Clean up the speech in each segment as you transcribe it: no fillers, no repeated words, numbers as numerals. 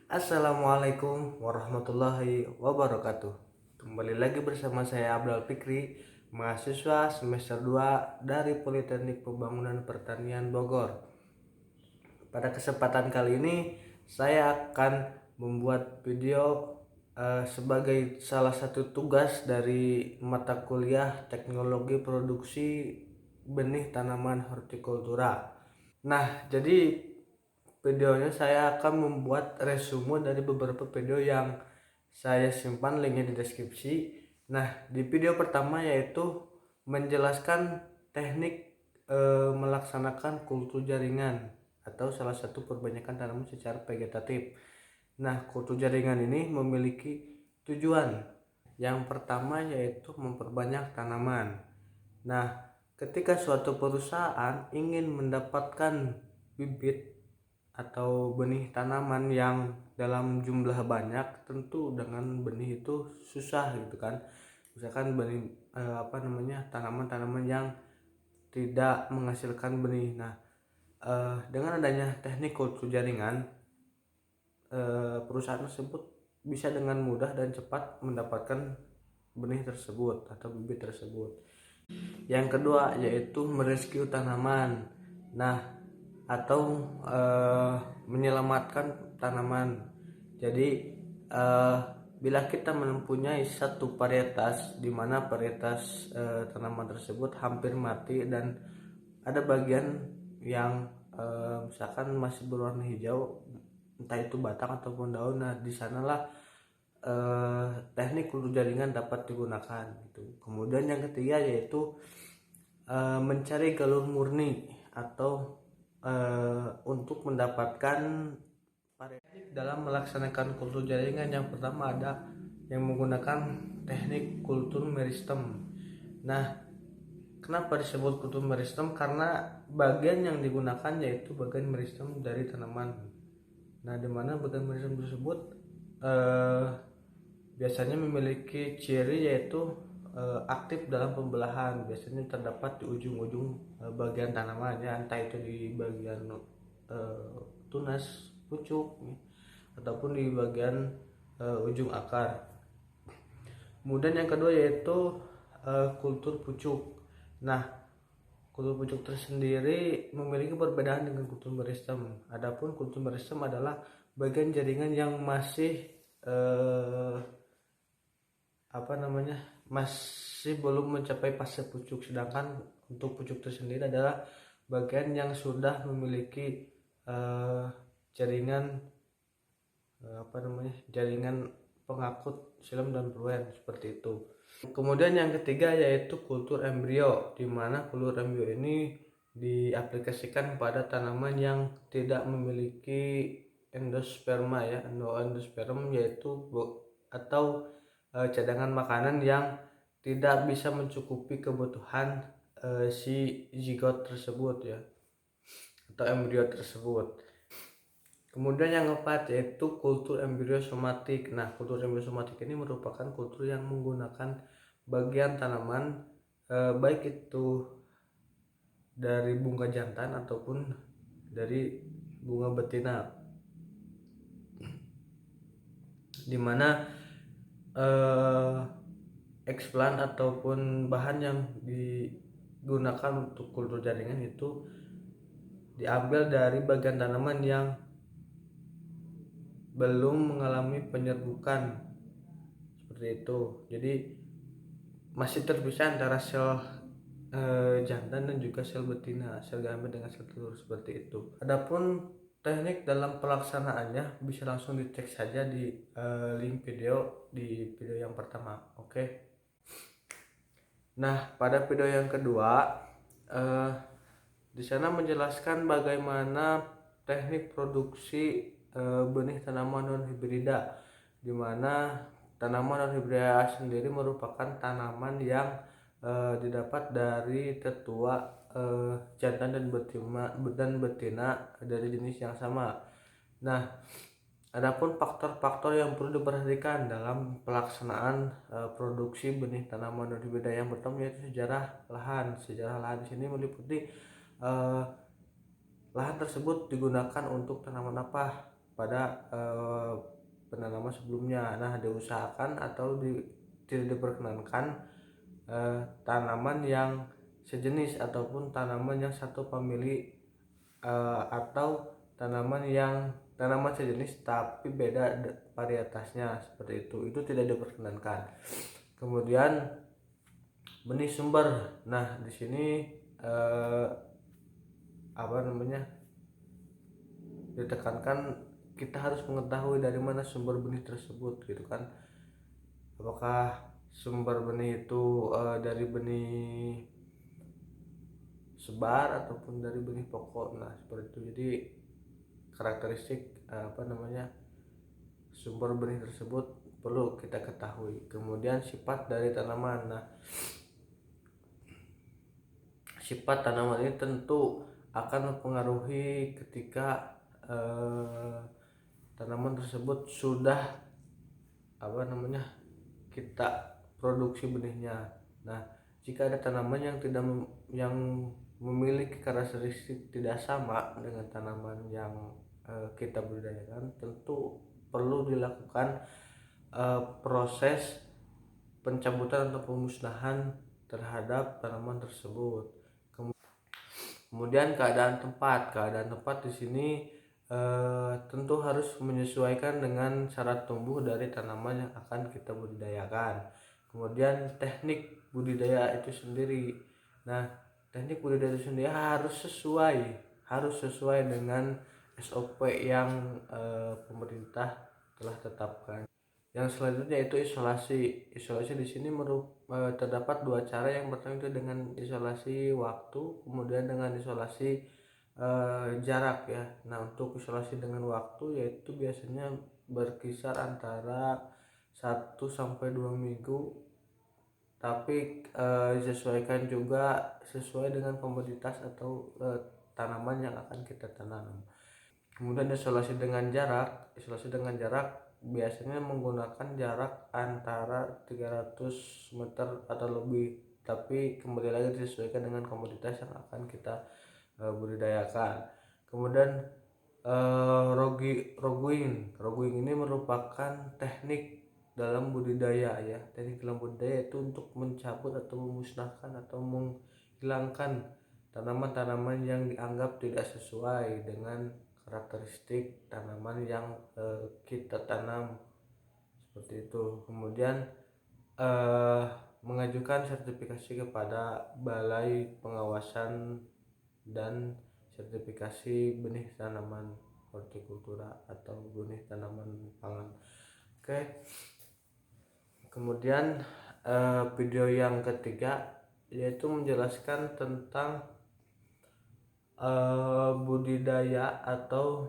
Assalamualaikum warahmatullahi wabarakatuh. Kembali lagi bersama saya Abdul Fikri, mahasiswa semester 2 dari Politeknik Pembangunan Pertanian Bogor. Pada kesempatan kali ini saya akan membuat video sebagai salah satu tugas dari mata kuliah Teknologi Produksi Benih Tanaman Hortikultura. Nah, jadi videonya saya akan membuat resume dari beberapa video yang saya simpan, linknya di deskripsi. Nah, di video pertama yaitu menjelaskan teknik melaksanakan kultur jaringan atau salah satu perbanyakan tanaman secara vegetatif. Nah, kultur jaringan ini memiliki tujuan. Yang pertama yaitu memperbanyak tanaman. Nah, ketika suatu perusahaan ingin mendapatkan bibit atau benih tanaman yang dalam jumlah banyak, tentu dengan benih itu susah gitu kan. Misalkan benih tanaman-tanaman yang tidak menghasilkan benih. Nah, dengan adanya teknik kultur jaringan, perusahaan tersebut bisa dengan mudah dan cepat mendapatkan benih tersebut atau bibit tersebut. Yang kedua yaitu merescue tanaman. Nah, atau menyelamatkan tanaman. Jadi bila kita mempunyai satu varietas di mana varietas tanaman tersebut hampir mati dan ada bagian yang misalkan masih berwarna hijau, entah itu batang ataupun daun, nah di sanalah teknik kultur jaringan dapat digunakan gitu. Kemudian yang ketiga yaitu mencari galur murni atau untuk mendapatkan variasi dalam melaksanakan kultur jaringan. Yang pertama ada yang menggunakan teknik kultur meristem. Nah, kenapa disebut kultur meristem? Karena bagian yang digunakan yaitu bagian meristem dari tanaman. Nah, di mana bagian meristem tersebut biasanya memiliki ciri yaitu aktif dalam pembelahan. Biasanya terdapat di ujung-ujung bagian tanaman, ya, entah itu di bagian tunas pucuk ya, ataupun di bagian ujung akar. Kemudian yang kedua yaitu kultur pucuk. Nah, kultur pucuk tersendiri memiliki perbedaan dengan kultur meristem. Adapun kultur meristem adalah bagian jaringan yang masih masih belum mencapai fase pucuk, sedangkan untuk pucuk tersendiri adalah bagian yang sudah memiliki jaringan jaringan pengakut xilem dan fluen seperti itu. Kemudian yang ketiga yaitu kultur embrio, di mana kultur embrio ini diaplikasikan pada tanaman yang tidak memiliki endosperma ya, endosperm yaitu atau cadangan makanan yang tidak bisa mencukupi kebutuhan si zigot tersebut ya, atau embrio tersebut. Kemudian yang keempat yaitu kultur embriosomatik. Nah, kultur embriosomatik ini merupakan kultur yang menggunakan bagian tanaman baik itu dari bunga jantan ataupun dari bunga betina, dimana eksplan ataupun bahan yang digunakan untuk kultur jaringan itu diambil dari bagian tanaman yang belum mengalami penyerbukan seperti itu. Jadi masih terpisah antara sel jantan dan juga sel betina, sel gamet dengan sel telur seperti itu. Adapun teknik dalam pelaksanaannya bisa langsung dicek saja di link video di video yang pertama. Oke. Nah, pada video yang kedua di sana menjelaskan bagaimana teknik produksi benih tanaman non hibrida, di mana tanaman non hibrida sendiri merupakan tanaman yang didapat dari tetua jantan dan betina dari jenis yang sama. Nah, adapun faktor-faktor yang perlu diperhatikan dalam pelaksanaan produksi benih tanaman non hibrida, yang pertama yaitu sejarah lahan. Sejarah lahan di sini meliputi lahan tersebut digunakan untuk tanaman apa, pada penanaman sebelumnya. Nah, diusahakan atau tidak diperkenankan tanaman yang sejenis ataupun tanaman yang satu famili atau tanaman sejenis tapi beda varietasnya, seperti itu tidak diperkenankan. Kemudian benih sumber. Nah, di sini ditekankan kita harus mengetahui dari mana sumber benih tersebut gitu kan. Apakah sumber benih itu dari benih sebar ataupun dari benih pokok. Nah, seperti itu. Jadi karakteristik sumber benih tersebut perlu kita ketahui. Kemudian sifat dari tanaman. Nah, sifat tanaman ini tentu akan mempengaruhi ketika tanaman tersebut sudah kita produksi benihnya. Nah, jika ada tanaman yang memiliki karakteristik tidak sama dengan tanaman yang kita budidayakan, tentu perlu dilakukan proses pencabutan atau pemusnahan terhadap tanaman tersebut. Kemudian keadaan tempat di sini tentu harus menyesuaikan dengan syarat tumbuh dari tanaman yang akan kita budidayakan. Kemudian teknik budidaya itu sendiri. Nah, teknik budidaya itu sendiri harus sesuai dengan SOP yang pemerintah telah tetapkan. Yang selanjutnya itu isolasi di sini terdapat dua cara. Yang pertama itu dengan isolasi waktu, kemudian dengan isolasi jarak ya. Nah, untuk isolasi dengan waktu yaitu biasanya berkisar antara 1-2 minggu, tapi disesuaikan juga sesuai dengan komoditas atau tanaman yang akan kita tanam. Kemudian isolasi dengan jarak biasanya menggunakan jarak antara 300 meter atau lebih, tapi kembali lagi disesuaikan dengan komoditas yang akan kita budidayakan. Kemudian roguing ini merupakan teknik dalam budidaya ya. Teknik dalam budidaya itu untuk mencabut atau memusnahkan atau menghilangkan tanaman-tanaman yang dianggap tidak sesuai dengan karakteristik tanaman yang kita tanam, seperti itu. Kemudian mengajukan sertifikasi kepada Balai Pengawasan dan Sertifikasi Benih Tanaman Hortikultura atau benih tanaman pangan. Oke. Kemudian video yang ketiga yaitu menjelaskan tentang budidaya atau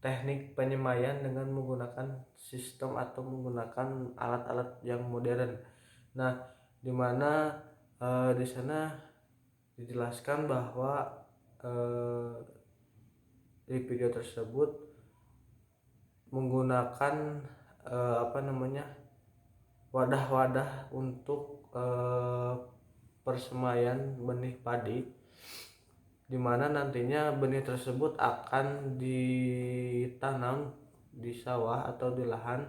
teknik penyemaian dengan menggunakan sistem atau menggunakan alat-alat yang modern. Nah, dimana di sana dijelaskan bahwa di video tersebut menggunakan wadah-wadah untuk persemaian benih padi, di mana nantinya benih tersebut akan ditanam di sawah atau di lahan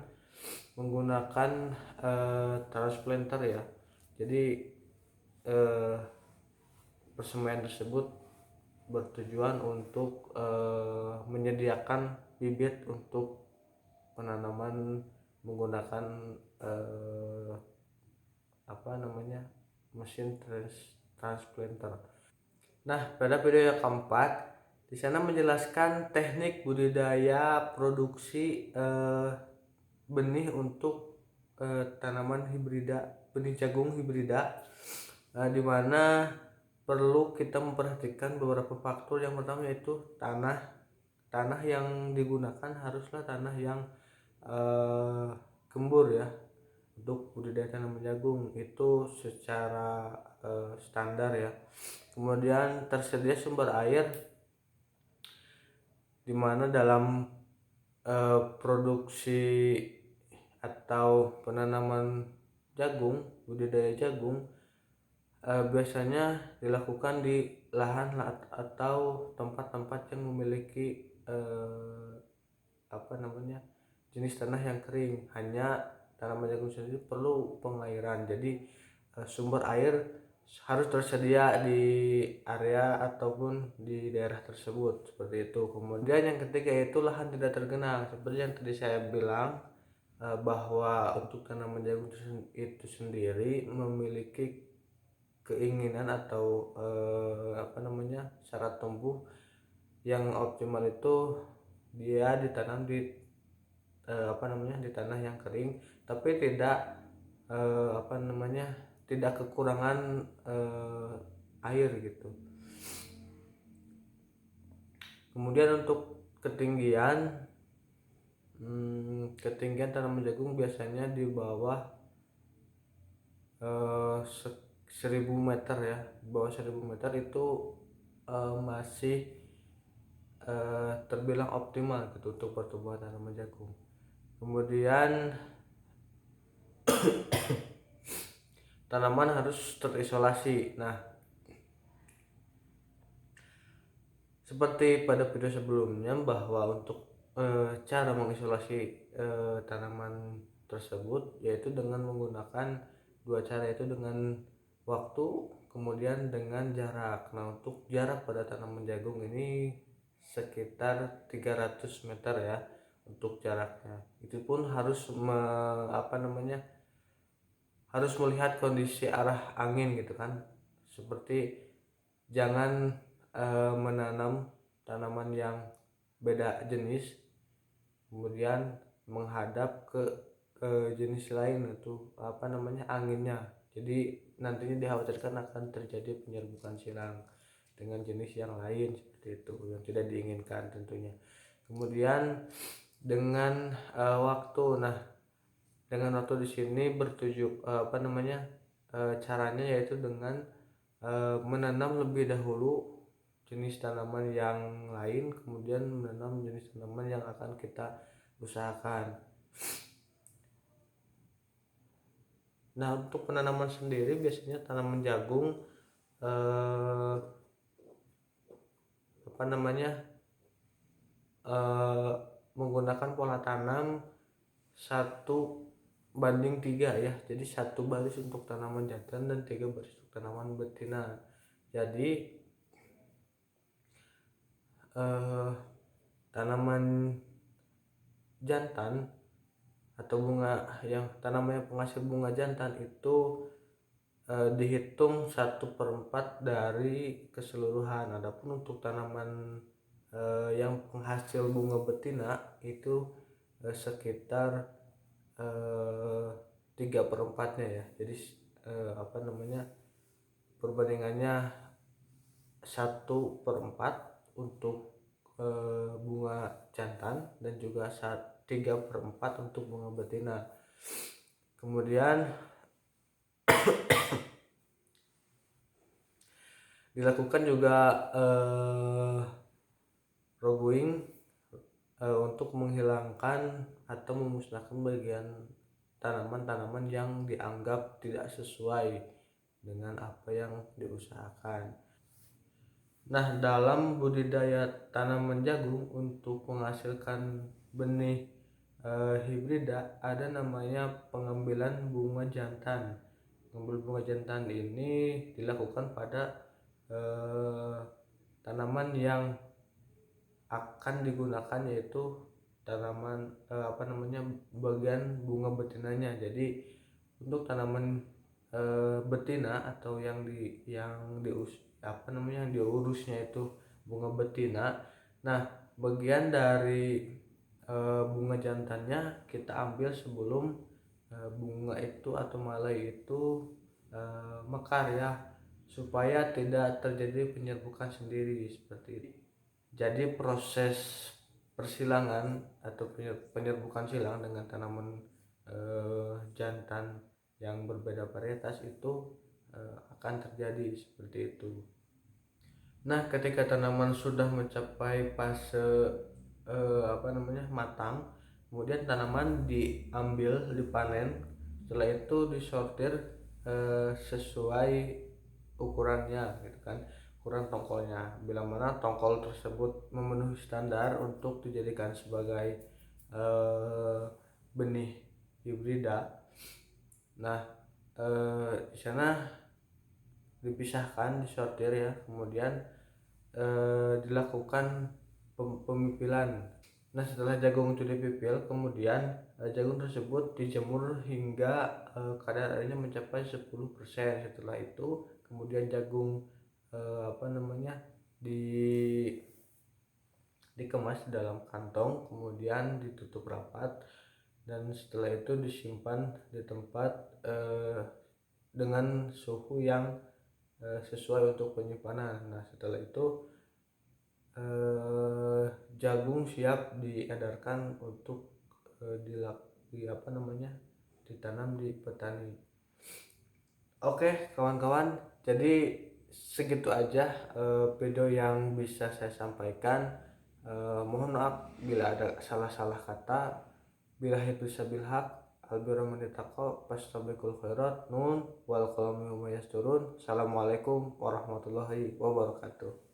menggunakan transplanter ya. Jadi persemaian tersebut bertujuan untuk menyediakan bibit untuk penanaman menggunakan mesin transplanter. Nah, pada video yang keempat di sana menjelaskan teknik budidaya produksi benih untuk tanaman hibrida, benih jagung hibrida, di mana perlu kita memperhatikan beberapa faktor. Yang pertama yaitu tanah yang digunakan haruslah tanah yang gembur ya untuk budidaya tanaman jagung, itu secara standar ya. Kemudian tersedia sumber air, di mana dalam produksi atau penanaman jagung, budidaya jagung biasanya dilakukan di lahan atau tempat-tempat yang memiliki eh, apa namanya jenis tanah yang kering. Hanya tanaman jagung sendiri perlu pengairan, jadi sumber air harus tersedia di area ataupun di daerah tersebut, seperti itu. Kemudian yang ketiga yaitu lahan tidak tergenang. Seperti yang tadi saya bilang, bahwa untuk tanaman jagung itu sendiri memiliki keinginan atau syarat tumbuh yang optimal itu dia ditanam di di tanah yang kering, tapi tidak kekurangan air gitu. Kemudian untuk ketinggian tanaman jagung biasanya di bawah 1000 meter ya. Di bawah 1000 meter itu masih terbilang optimal gitu untuk pertumbuhan tanaman jagung. Kemudian tanaman harus terisolasi. Nah, seperti pada video sebelumnya, bahwa untuk cara mengisolasi tanaman tersebut yaitu dengan menggunakan dua cara, yaitu dengan waktu kemudian dengan jarak. Nah, untuk jarak pada tanaman jagung ini sekitar 300 meter ya untuk jaraknya. Itu pun harus harus melihat kondisi arah angin gitu kan. Seperti jangan menanam tanaman yang beda jenis kemudian menghadap ke jenis lain, itu anginnya. Jadi nantinya dikhawatirkan akan terjadi penyerbukan silang dengan jenis yang lain, seperti itu yang tidak diinginkan tentunya. Kemudian dengan waktu. Nah, dengan waktu di sini caranya yaitu dengan menanam lebih dahulu jenis tanaman yang lain, kemudian menanam jenis tanaman yang akan kita usahakan. Nah, untuk penanaman sendiri biasanya tanaman jagung menggunakan pola tanam 1:3 ya. Jadi 1 baris untuk tanaman jantan dan 3 baris untuk tanaman betina. Jadi tanaman jantan atau tanaman yang penghasil bunga jantan itu dihitung 1/4 dari keseluruhan. Adapun untuk tanaman yang penghasil bunga betina itu sekitar 3/4-nya ya. Jadi perbandingannya 1/4 untuk bunga jantan dan juga 3/4 untuk bunga betina. Kemudian dilakukan juga roguing untuk menghilangkan atau memusnahkan bagian tanaman-tanaman yang dianggap tidak sesuai dengan apa yang diusahakan. Nah, dalam budidaya tanaman jagung untuk menghasilkan benih hibrida ada namanya pengambilan bunga jantan. Pengambilan bunga jantan ini dilakukan pada tanaman yang akan digunakan, yaitu tanaman bagian bunga betinanya. Jadi untuk tanaman betina atau yang diurusnya itu bunga betina. Nah, bagian dari bunga jantannya kita ambil sebelum bunga itu atau malai itu mekar ya, supaya tidak terjadi penyerbukan sendiri seperti ini. Jadi proses persilangan atau penyerbukan silang dengan tanaman jantan yang berbeda varietas itu akan terjadi seperti itu. Nah, ketika tanaman sudah mencapai fase matang, kemudian tanaman diambil, dipanen. Setelah itu disortir sesuai ukurannya gitu kan. ukuran tongkolnya. Bila mana tongkol tersebut memenuhi standar untuk dijadikan sebagai benih hibrida, nah di sana dipisahkan, disortir ya, kemudian dilakukan pemipilan. Nah setelah jagung itu dipipil, kemudian jagung tersebut dijemur hingga kadar airnya mencapai 10%. Setelah itu kemudian jagung di dikemas dalam kantong, kemudian ditutup rapat, dan setelah itu disimpan di tempat dengan suhu yang sesuai untuk penyimpanan. Nah setelah itu jagung siap diedarkan untuk ditanam di petani. Oke kawan-kawan, jadi segitu aja video yang bisa saya sampaikan. Mohon maaf bila ada salah-salah kata. Billahi taufiq haq, albirru manitaqo, fastabikul khairat, nun wal qalami wa yasturun. Assalamualaikum warahmatullahi wabarakatuh.